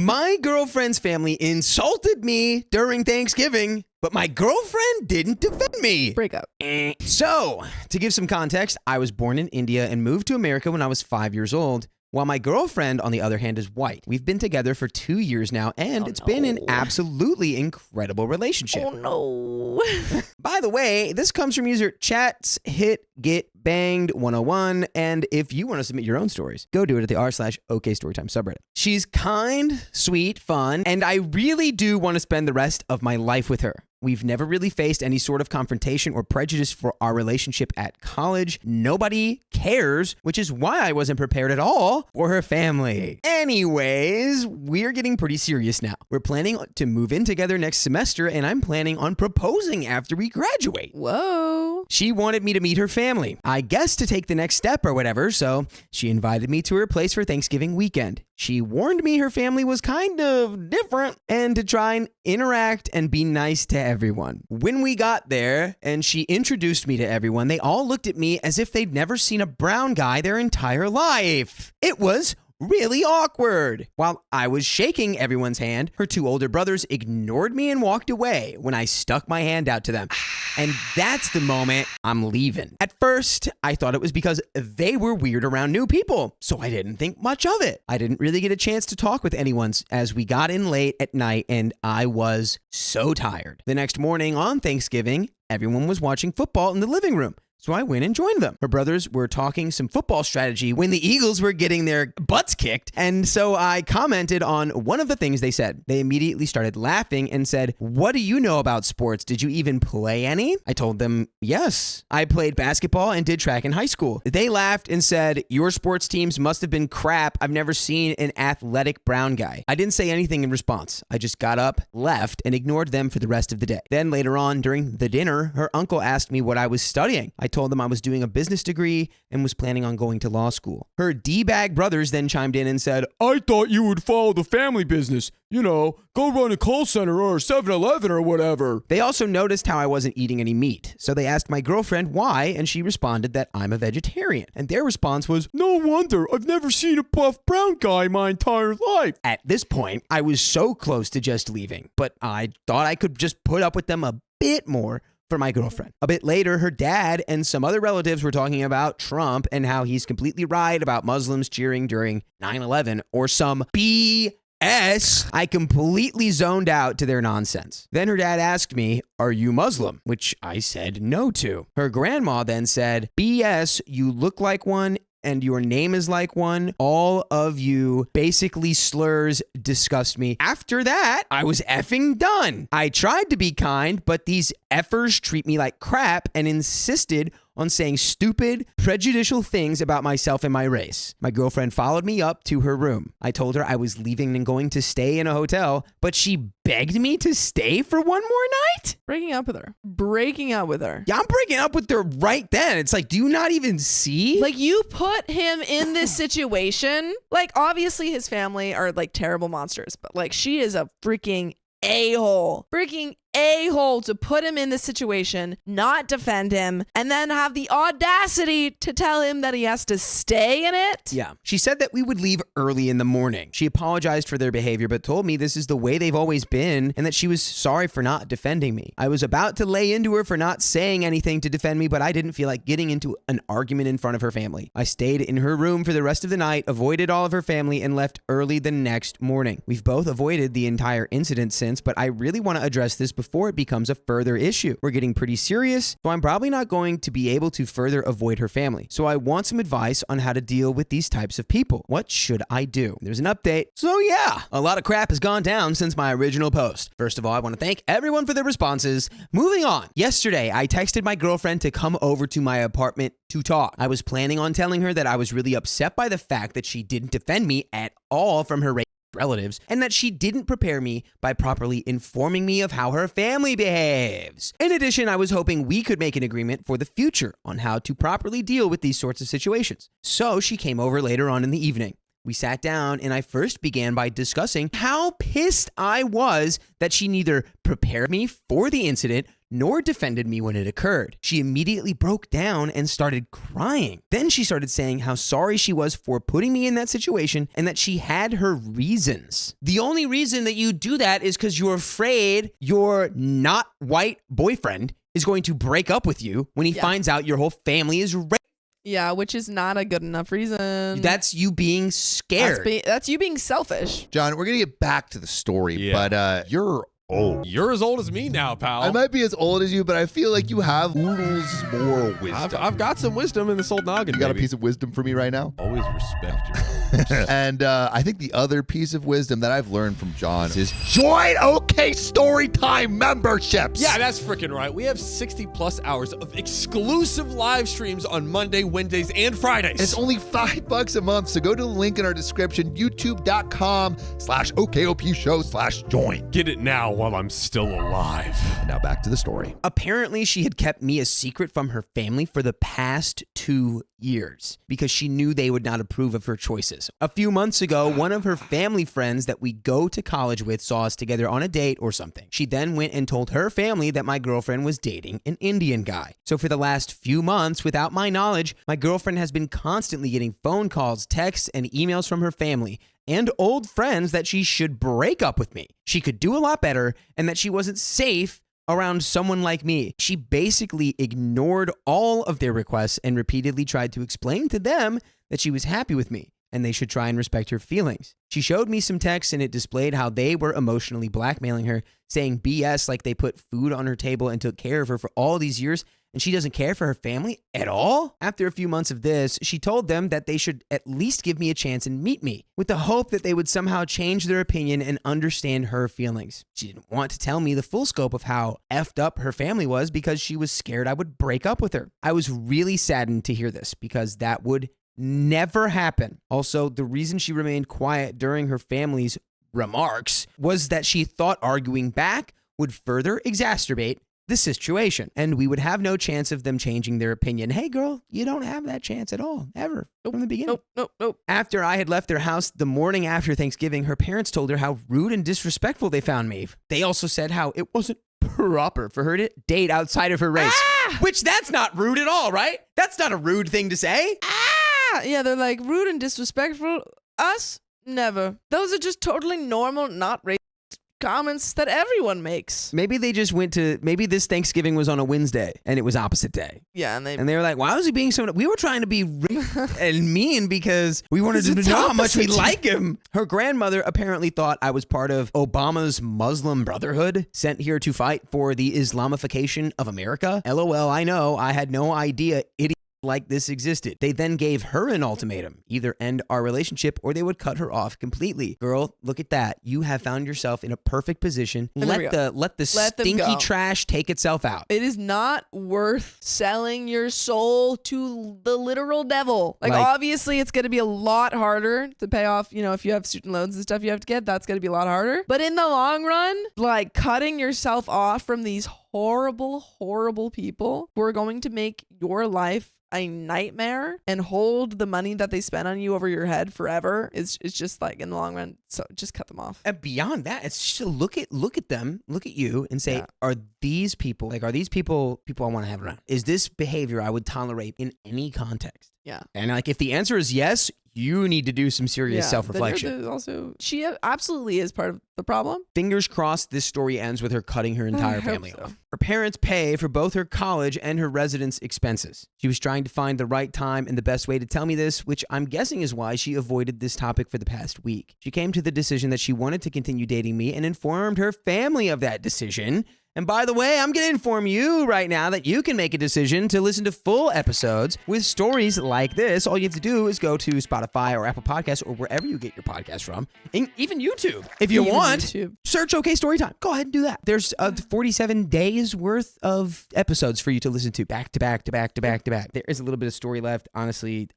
My girlfriend's family insulted me during Thanksgiving, but my girlfriend didn't defend me. Break up. So, to give some context, I was born in India and moved to America when I was 5 years old. While my girlfriend, on the other hand, is white. We've been together for 2 years now, and it's been an absolutely incredible relationship. Oh, no. By the way, this comes from user Chats Hit Get Banged 101, and if you want to submit your own stories, go do it at the r/OKStorytime subreddit. She's kind, sweet, fun, and I really do want to spend the rest of my life with her. We've never really faced any sort of confrontation or prejudice for our relationship at college. Nobody cares, which is why I wasn't prepared at all for her family. Anyways, we're getting pretty serious now. We're planning to move in together next semester, and I'm planning on proposing after we graduate. Whoa. She wanted me to meet her family, I guess to take the next step or whatever, so she invited me to her place for Thanksgiving weekend. She warned me her family was kind of different and to try and interact and be nice to everyone. When we got there and she introduced me to everyone, they all looked at me as if they'd never seen a brown guy their entire life. It was really awkward. While I was shaking everyone's hand, her two older brothers ignored me and walked away when I stuck my hand out to them. And that's the moment I'm leaving. At first, I thought it was because they were weird around new people, so I didn't think much of it. I didn't really get a chance to talk with anyone as we got in late at night, and I was so tired. The next morning on Thanksgiving, everyone was watching football in the living room. So I went and joined them. Her brothers were talking some football strategy when the Eagles were getting their butts kicked. And so I commented on one of the things they said. They immediately started laughing and said, "What do you know about sports? Did you even play any?" I told them, yes. I played basketball and did track in high school. They laughed and said, "Your sports teams must have been crap. I've never seen an athletic brown guy." I didn't say anything in response. I just got up, left, and ignored them for the rest of the day. Then later on during the dinner, her uncle asked me what I was studying. I told them I was doing a business degree and was planning on going to law school. Her D-bag brothers then chimed in and said, "I thought you would follow the family business. You know, go run a call center or a 7-Eleven or whatever." They also noticed how I wasn't eating any meat. So they asked my girlfriend why, and she responded that I'm a vegetarian. And their response was, "No wonder, I've never seen a buff brown guy my entire life." At this point, I was so close to just leaving, but I thought I could just put up with them a bit more for my girlfriend. A bit later, her dad and some other relatives were talking about Trump and how he's completely right about Muslims cheering during 9/11 or some BS. I completely zoned out to their nonsense. Then her dad asked me, "Are you Muslim?" Which I said no to. Her grandma then said, "BS, you look like one and your name is like one. All of you basically slurs disgust me." After that, I was effing done. I tried to be kind, but these effers treat me like crap and insisted on saying stupid, prejudicial things about myself and my race. My girlfriend followed me up to her room. I told her I was leaving and going to stay in a hotel, but she begged me to stay for one more night? Breaking up with her. Breaking up with her. Yeah, I'm breaking up with her right then. It's like, do you not even see? Like, you put him in this situation. Like, obviously his family are like terrible monsters, but like, she is a freaking a-hole. Freaking a-hole to put him in this situation, not defend him, and then have the audacity to tell him that he has to stay in it. Yeah. She said that we would leave early in the morning. She apologized for their behavior, but told me this is the way they've always been and that she was sorry for not defending me. I was about to lay into her for not saying anything to defend me, but I didn't feel like getting into an argument in front of her family. I stayed in her room for the rest of the night, avoided all of her family, and left early the next morning. We've both avoided the entire incident since, but I really want to address this before it becomes a further issue. We're getting pretty serious, so I'm probably not going to be able to further avoid her family. So I want some advice on how to deal with these types of people. What should I do? There's an update. So yeah, a lot of crap has gone down since my original post. First of all, I want to thank everyone for their responses. Moving on. Yesterday, I texted my girlfriend to come over to my apartment to talk. I was planning on telling her that I was really upset by the fact that she didn't defend me at all from her relatives, and that she didn't prepare me by properly informing me of how her family behaves. In addition, I was hoping we could make an agreement for the future on how to properly deal with these sorts of situations. So she came over later on in the evening. We sat down and I first began by discussing how pissed I was that she neither prepared me for the incident nor defended me when it occurred. She immediately broke down and started crying. Then she started saying how sorry she was for putting me in that situation and that she had her reasons. The only reason that you do that is because you're afraid your not white boyfriend is going to break up with you when he finds out your whole family is raped. Yeah, which is not a good enough reason. That's you being scared. That's you being selfish. John, we're going to get back to the story, but you're old. You're as old as me now, pal. I might be as old as you, but I feel like you have oodles more wisdom. I've got some wisdom in this old noggin. You got a piece of wisdom for me right now? Always respect you. And I think the other piece of wisdom that I've learned from John is join OK Storytime memberships. Yeah, that's freaking right. We have 60 plus hours of exclusive live streams on Monday, Wednesdays, and Fridays. And it's only $5 a month. So go to the link in our description, youtube.com/OKOP show/join. Get it now while I'm still alive. Now back to the story. Apparently, she had kept me a secret from her family for the past 2 years because she knew they would not approve of her choices. A few months ago, one of her family friends that we go to college with saw us together on a date or something. She then went and told her family that my girlfriend was dating an Indian guy. So for the last few months, without my knowledge, my girlfriend has been constantly getting phone calls, texts, and emails from her family and old friends that she should break up with me. She could do a lot better and that she wasn't safe around someone like me. She basically ignored all of their requests and repeatedly tried to explain to them that she was happy with me and they should try and respect her feelings. She showed me some texts and it displayed how they were emotionally blackmailing her, saying BS like they put food on her table and took care of her for all these years and she doesn't care for her family at all? After a few months of this, she told them that they should at least give me a chance and meet me, with the hope that they would somehow change their opinion and understand her feelings. She didn't want to tell me the full scope of how effed up her family was because she was scared I would break up with her. I was really saddened to hear this because that would never happen. Also, the reason she remained quiet during her family's remarks was that she thought arguing back would further exacerbate the situation, and we would have no chance of them changing their opinion. Hey, girl, you don't have that chance at all, ever, from the beginning. Nope. After I had left their house the morning after Thanksgiving, her parents told her how rude and disrespectful they found me. They also said how it wasn't proper for her to date outside of her race, which that's not rude at all, right? That's not a rude thing to say. Yeah, they're like rude and disrespectful. Us, never. Those are just totally normal, not racist comments that everyone makes. Maybe they just maybe this Thanksgiving was on a Wednesday and it was opposite day. Yeah, and they were like, why was he being so... We were trying to be rude and mean because we wanted to know how much we like him. Her grandmother apparently thought I was part of Obama's Muslim Brotherhood, sent here to fight for the Islamification of America. LOL, I know. I had no idea idiot like this existed. They then gave her an ultimatum: either end our relationship or they would cut her off completely. Girl, look at that. You have found yourself in a perfect position. Let the stinky trash take itself out. It is not worth selling your soul to the literal devil. Like obviously it's going to be a lot harder to pay off, if you have student loans and stuff you have to get, that's going to be a lot harder. But in the long run, like cutting yourself off from these horrible, horrible people who are going to make your life a nightmare and hold the money that they spend on you over your head forever, it's just like in the long run, so just cut them off. And beyond that, it's just to look at them, look at you and say, are these people I want to have around? Is this behavior I would tolerate in any context? Yeah. And if the answer is yes, you need to do some serious self-reflection. Also, she absolutely is part of the problem. Fingers crossed this story ends with her cutting her entire family off. Her parents pay for both her college and her residence expenses. She was trying to find the right time and the best way to tell me this, which I'm guessing is why she avoided this topic for the past week. She came to the decision that she wanted to continue dating me and informed her family of that decision. And by the way, I'm going to inform you right now that you can make a decision to listen to full episodes with stories like this. All you have to do is go to Spotify or Apple Podcasts or wherever you get your podcast from, and even YouTube. If you want, search OK Storytime. Go ahead and do that. There's 47 days worth of episodes for you to listen to back to back to back to back to back. There is a little bit of story left. Honestly,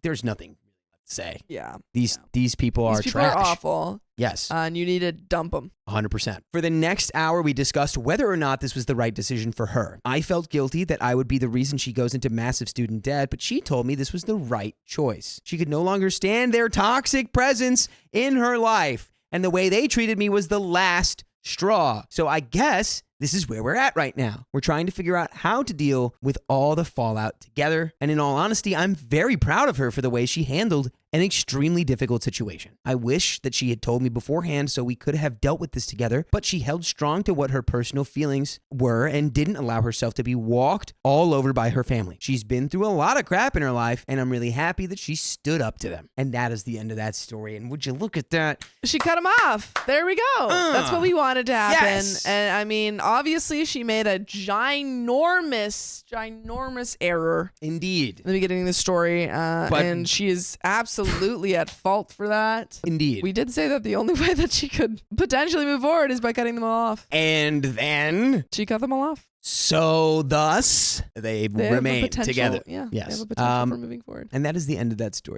there's nothing to say. Yeah. These people are trash. These people are awful. Yes. And you need to dump them. 100%. For the next hour, we discussed whether or not this was the right decision for her. I felt guilty that I would be the reason she goes into massive student debt, but she told me this was the right choice. She could no longer stand their toxic presence in her life, and the way they treated me was the last straw. So I guess this is where we're at right now. We're trying to figure out how to deal with all the fallout together. And in all honesty, I'm very proud of her for the way she handled an extremely difficult situation. I wish that she had told me beforehand so we could have dealt with this together, but she held strong to what her personal feelings were and didn't allow herself to be walked all over by her family. She's been through a lot of crap in her life, and I'm really happy that she stood up to them. And that is the end of that story. And would you look at that? She cut him off. There we go. That's what we wanted to happen. Yes. And I mean, obviously, she made a ginormous error Indeed. in the beginning of the story, and she is absolutely at fault for that. Indeed. We did say that the only way that she could potentially move forward is by cutting them all off. And then, She cut them all off. so thus, they They have a remain potential- together. Yeah. Yes. They have a potential for moving forward. And that is the end of that story.